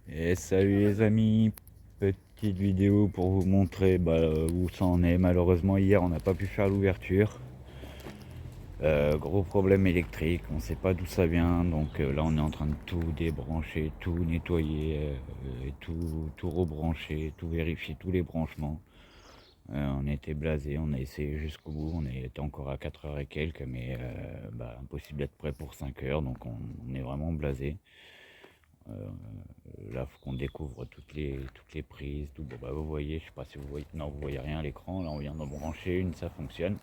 Et salut les amis, petite vidéo pour vous montrer où ça en est. Malheureusement hier on n'a pas pu faire l'ouverture. Gros problème électrique, on sait pas d'où ça vient, donc là on est en train de tout débrancher, tout nettoyer, et tout rebrancher, tout vérifier, tous les branchements. On était blasé, on a essayé jusqu'au bout, on était encore à 4 heures et quelques, mais impossible d'être prêt pour 5 heures, donc on est vraiment blasé. Là faut qu'on découvre toutes les prises, tout. Bon, vous voyez, je sais pas si vous voyez, non vous voyez rien à l'écran, là on vient d'en brancher une, ça fonctionne.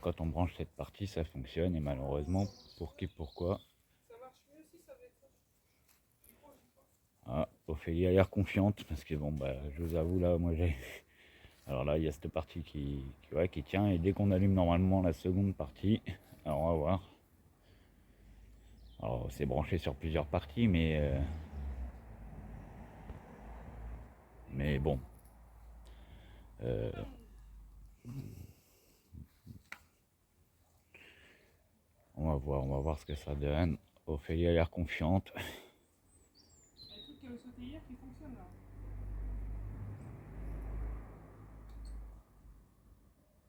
Quand on branche cette partie ça fonctionne, et malheureusement pourquoi Ophélie a l'air confiante, parce que je vous avoue là moi j'ai alors là il y a cette partie qui tient, et dès qu'on allume normalement la seconde partie, alors on va voir. Alors c'est branché sur plusieurs parties, mais bon, on va voir ce que ça donne. Ophélie a l'air confiante.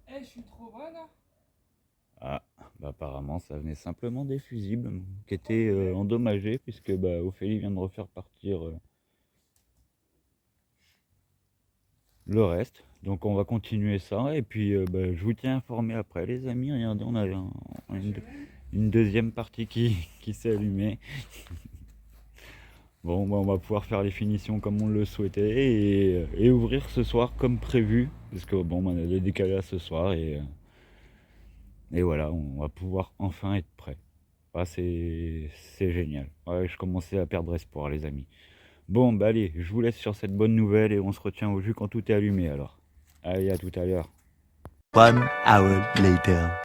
Je suis trop bonne. Apparemment ça venait simplement des fusibles qui étaient endommagés, puisque Ophélie vient de refaire partir le reste. Donc on va continuer ça, et puis je vous tiens informé après les amis. Regardez, on a une deuxième partie qui s'est allumée. Bon, on va pouvoir faire les finitions comme on le souhaitait, et ouvrir ce soir comme prévu, parce que on a des décalages ce soir, et voilà, on va pouvoir enfin être prêt. C'est génial. Ouais, je commençais à perdre espoir les amis. Bon allez, je vous laisse sur cette bonne nouvelle, et on se retient au jus quand tout est allumé alors. Allez, à tout à l'heure. 1 hour later.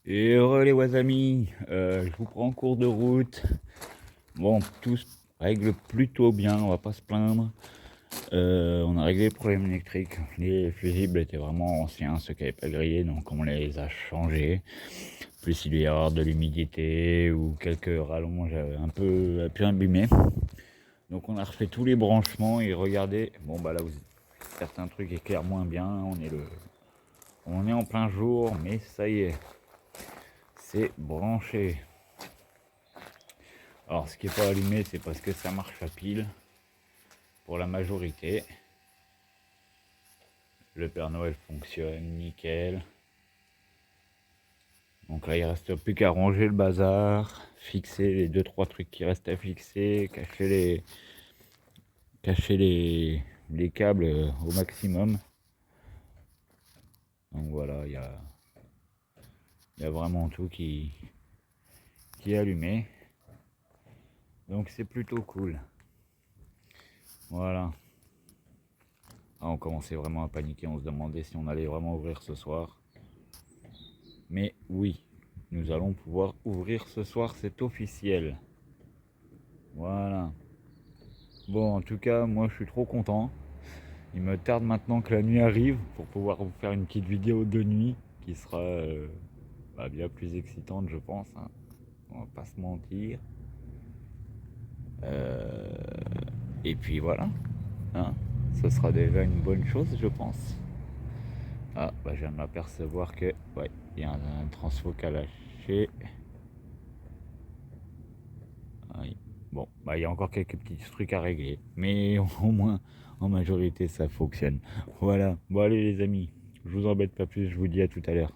Et heureux les wasamis, je vous prends en cours de route. Bon, tout se règle plutôt bien, on va pas se plaindre. On a réglé le problème électrique. Les fusibles étaient vraiment anciens, ceux qui n'avaient pas grillé, donc on les a changés. Plus il doit y avoir de l'humidité ou quelques rallonges un peu abîmés. Donc on a refait tous les branchements, et regardez, là où certains trucs éclairent moins bien, on est en plein jour, mais ça y est, c'est branché. Alors ce qui n'est pas allumé, c'est parce que ça marche à pile pour la majorité. Le Père Noël fonctionne nickel. Donc là il reste plus qu'à ranger le bazar, fixer les 2-3 trucs qui restent à fixer, cacher les câbles au maximum. Donc voilà, il y a vraiment tout qui est allumé. Donc c'est plutôt cool. Voilà. On commençait vraiment à paniquer, on se demandait si on allait vraiment ouvrir ce soir. Mais oui, nous allons pouvoir ouvrir ce soir, c'est officiel. Voilà. Bon, en tout cas, moi je suis trop content. Il me tarde maintenant que la nuit arrive pour pouvoir vous faire une petite vidéo de nuit qui sera bien plus excitante, je pense, hein. On va pas se mentir. Et puis voilà, hein. Ce sera déjà une bonne chose, je pense. Je viens de m'apercevoir que il y a un transfo qui a lâché. Oui. Bon, il y a encore quelques petits trucs à régler, mais au moins en majorité ça fonctionne. Voilà. Bon allez les amis, je vous embête pas plus, je vous dis à tout à l'heure.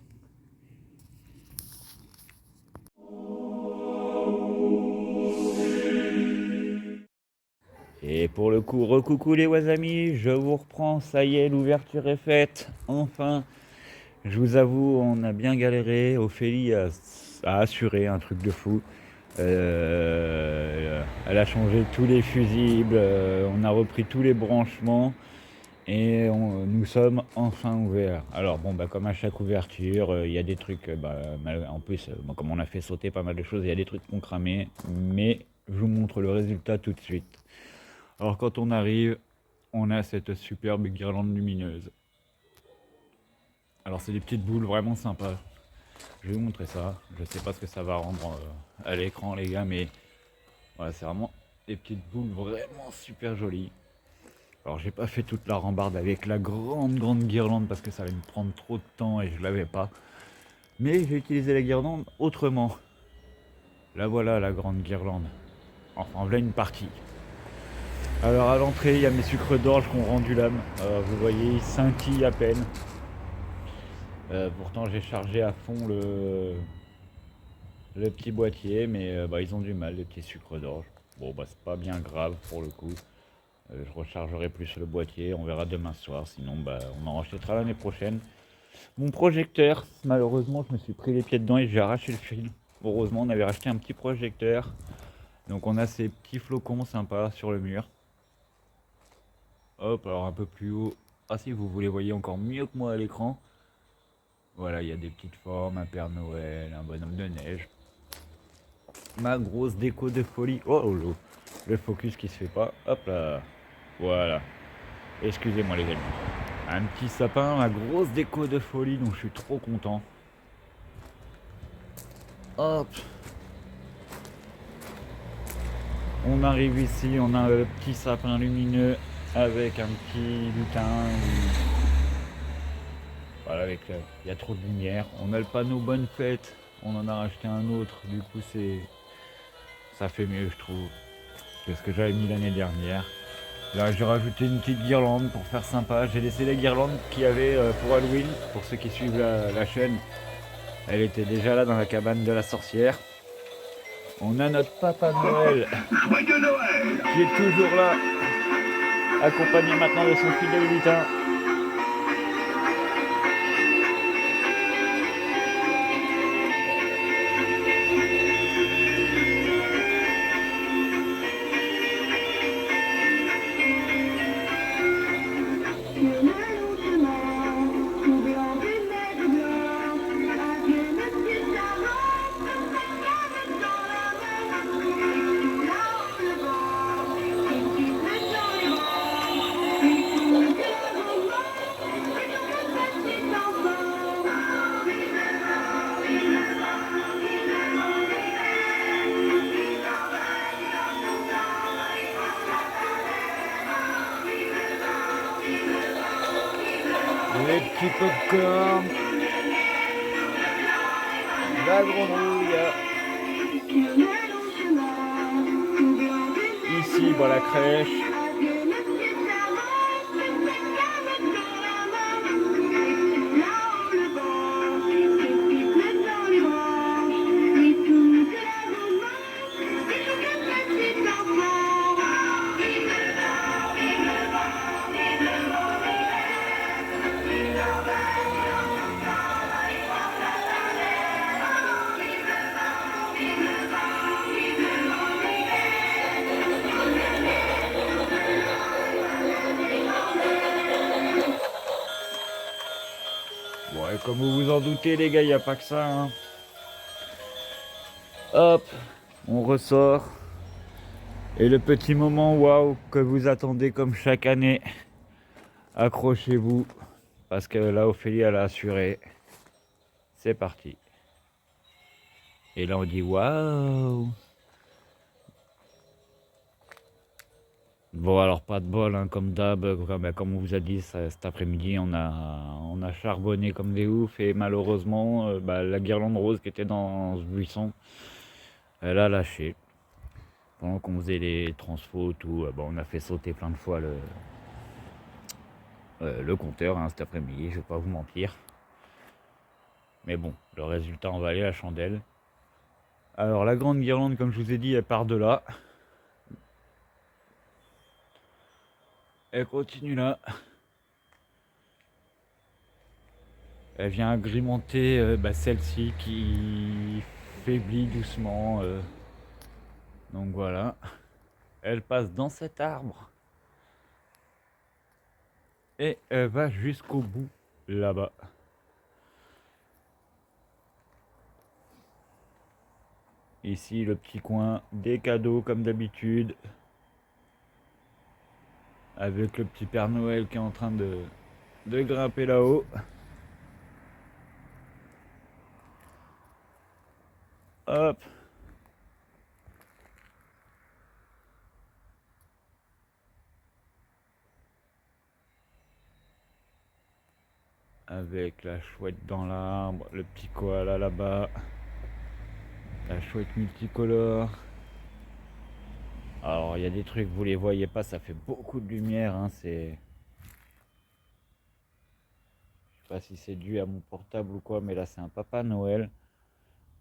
Et pour le coup, recoucou les wasamis, je vous reprends, ça y est, l'ouverture est faite, enfin. Je vous avoue, on a bien galéré. Ophélie a assuré un truc de fou. Elle a changé tous les fusibles, on a repris tous les branchements, et nous sommes enfin ouverts. Alors comme à chaque ouverture, il y a des trucs, en plus, comme on a fait sauter pas mal de choses, il y a des trucs qui ont cramé, mais je vous montre le résultat tout de suite. Alors quand on arrive, on a cette superbe guirlande lumineuse. Alors c'est des petites boules vraiment sympas. Je vais vous montrer ça. Je sais pas ce que ça va rendre à l'écran les gars, mais voilà, c'est vraiment des petites boules vraiment super jolies. Alors j'ai pas fait toute la rambarde avec la grande guirlande parce que ça allait me prendre trop de temps et je l'avais pas. Mais j'ai utilisé la guirlande autrement. Là voilà la grande guirlande. Enfin voilà une partie. Alors à l'entrée il y a mes sucres d'orge qui ont rendu l'âme. Vous voyez ils scintillent à peine. Pourtant j'ai chargé à fond le petit boîtier, mais ils ont du mal, les petits sucres d'orge. Bon bah c'est pas bien grave pour le coup. Je rechargerai plus le boîtier, on verra demain soir, sinon on en rachètera l'année prochaine. Mon projecteur, malheureusement je me suis pris les pieds dedans et j'ai arraché le fil. Heureusement on avait racheté un petit projecteur. Donc on a ces petits flocons sympas sur le mur. Hop, alors un peu plus haut. Ah si vous les voyez encore mieux que moi à l'écran. Voilà, il y a des petites formes, un Père Noël, un bonhomme de neige. Ma grosse déco de folie. Oh, le focus qui se fait pas. Hop là. Voilà. Excusez-moi les amis. Un petit sapin, ma grosse déco de folie, donc je suis trop content. Hop. On arrive ici, on a le petit sapin lumineux avec un petit lutin. Voilà, il y a trop de lumière. On a le panneau Bonne Fête. On en a racheté un autre. Du coup, ça fait mieux, je trouve, que ce que j'avais mis l'année dernière. Là, j'ai rajouté une petite guirlande pour faire sympa. J'ai laissé la guirlande qu'il y avait pour Halloween, pour ceux qui suivent la chaîne. Elle était déjà là dans la cabane de la sorcière. On a notre Papa Noël qui est toujours là, accompagné maintenant de son fidèle lutin. Les petits popcorn, la grenouille. Ici, la crèche. Bon, et comme vous vous en doutez, les gars, il n'y a pas que ça. Hein. Hop, on ressort. Et le petit moment waouh que vous attendez comme chaque année, accrochez-vous, parce que là, Ophélie, elle a assuré. C'est parti. Et là, on dit waouh. Bon, alors pas de bol, hein, comme d'hab, comme on vous a dit cet après-midi, on a charbonné comme des oufs et malheureusement, la guirlande rose qui était dans ce buisson, elle a lâché. Pendant qu'on faisait les transfos, tout, on a fait sauter plein de fois le compteur hein, cet après-midi, je vais pas vous mentir. Mais bon, le résultat en valait la chandelle. Alors la grande guirlande, comme je vous ai dit, elle part de là. Elle continue là. Elle vient agrémenter celle-ci qui faiblit doucement. Donc voilà. Elle passe dans cet arbre. Et elle va jusqu'au bout là-bas. Ici le petit coin des cadeaux comme d'habitude. avec le petit Père Noël qui est en train de grimper là-haut. Hop. Avec la chouette dans l'arbre, le petit koala là-bas, la chouette multicolore. Alors il y a des trucs, vous les voyez pas, ça fait beaucoup de lumière, hein, c'est... Je sais pas si c'est dû à mon portable ou quoi, mais là c'est un Papa Noël.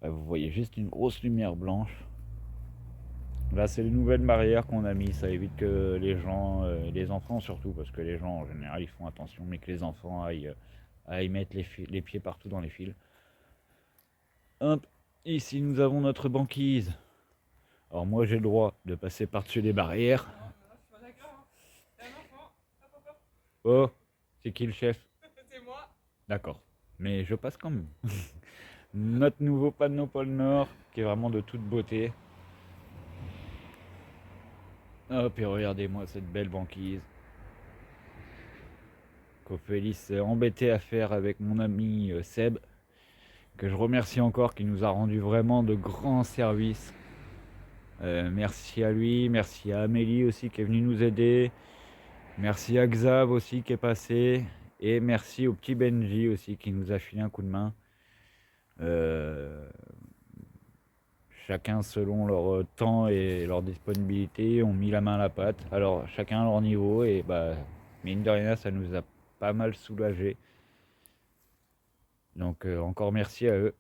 Vous voyez juste une grosse lumière blanche. Là c'est les nouvelles barrières qu'on a mis, ça évite que les gens, les enfants surtout, parce que les gens en général ils font attention, mais que les enfants aillent mettre les pieds partout dans les fils. Hop, ici nous avons notre banquise. Alors moi j'ai le droit de passer par-dessus les barrières. Oh, c'est qui le chef? C'est moi. D'accord, mais je passe quand même. Notre nouveau panneau pôle Nord, qui est vraiment de toute beauté. Hop, et regardez-moi cette belle banquise. Qu'Ophélie s'est embêté à faire avec mon ami Seb, que je remercie encore, qui nous a rendu vraiment de grands services. Merci à lui, merci à Amélie aussi qui est venue nous aider. Merci à Xav aussi qui est passé. Et merci au petit Benji aussi qui nous a filé un coup de main. Chacun selon leur temps et leur disponibilité ont mis la main à la pâte. Alors chacun à leur niveau et bah mine de rien ça nous a pas mal soulagé. Donc encore merci à eux.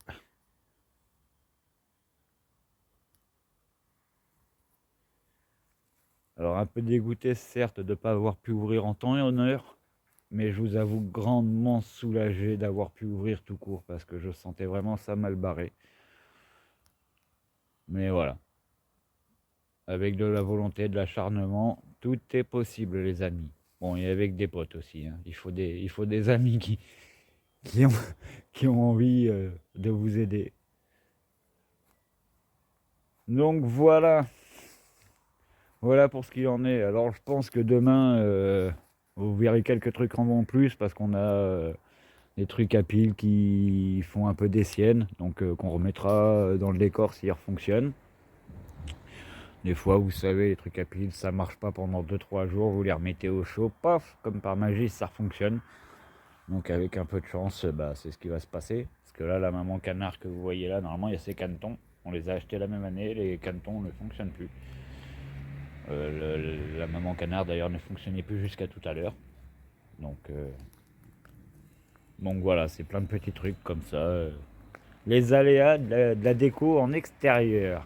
Alors un peu dégoûté certes de ne pas avoir pu ouvrir en temps et en heure, mais je vous avoue grandement soulagé d'avoir pu ouvrir tout court parce que je sentais vraiment ça mal barré. Mais voilà. Avec de la volonté, de l'acharnement, tout est possible les amis. Bon, et avec des potes aussi, hein. Il faut des amis qui ont envie de vous aider. Donc voilà. Voilà pour ce qu'il en est. Alors je pense que demain, vous verrez quelques trucs en plus parce qu'on a des trucs à pile qui font un peu des siennes. Donc qu'on remettra dans le décor s'ils fonctionnent. Des fois, vous savez, les trucs à pile, ça marche pas pendant 2-3 jours, vous les remettez au chaud, paf, comme par magie, ça fonctionne. Donc avec un peu de chance, bah, c'est ce qui va se passer. Parce que là, la maman canard que vous voyez là, normalement, il y a ces canetons. On les a achetés la même année, les canetons ne fonctionnent plus. La maman canard, d'ailleurs, ne fonctionnait plus jusqu'à tout à l'heure. Donc voilà, c'est plein de petits trucs comme ça. Les aléas de la déco en extérieur.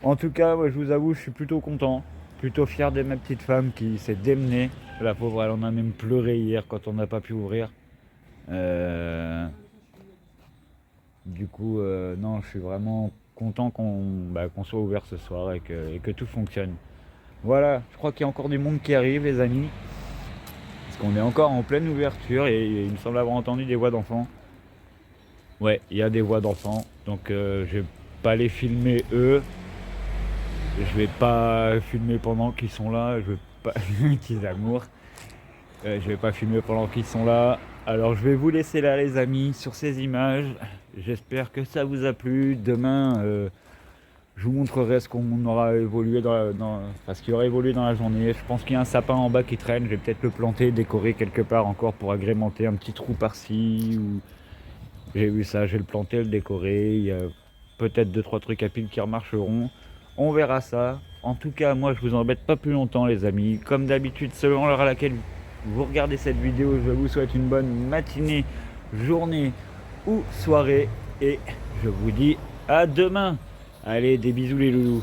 En tout cas, moi, je vous avoue, je suis plutôt content, plutôt fier de ma petite femme qui s'est démenée. La pauvre, elle en a même pleuré hier quand on n'a pas pu ouvrir. Du coup, non, je suis vraiment content qu'on soit ouvert ce soir et que tout fonctionne. Voilà, je crois qu'il y a encore du monde qui arrive, les amis. Parce qu'on est encore en pleine ouverture et il me semble avoir entendu des voix d'enfants. Ouais, il y a des voix d'enfants, donc je vais pas les filmer eux. Je vais pas filmer pendant qu'ils sont là, je vais pas petits amours. Je vais pas filmer pendant qu'ils sont là. Alors je vais vous laisser là les amis sur ces images. J'espère que ça vous a plu. Demain je vous montrerai ce qu'on aura évolué ce qui aura évolué dans la journée. Je pense qu'il y a un sapin en bas qui traîne, je vais peut-être le planter, décorer quelque part encore pour agrémenter un petit trou par-ci ou... J'ai vu ça, je vais le planter, le décorer. Il y a peut-être 2-3 trucs à pile qui remarcheront. On verra ça. En tout cas, moi, je vous embête pas plus longtemps, les amis. Comme d'habitude, selon l'heure à laquelle vous regardez cette vidéo, je vous souhaite une bonne matinée, journée ou soirée. Et je vous dis à demain. Allez, des bisous les loulous.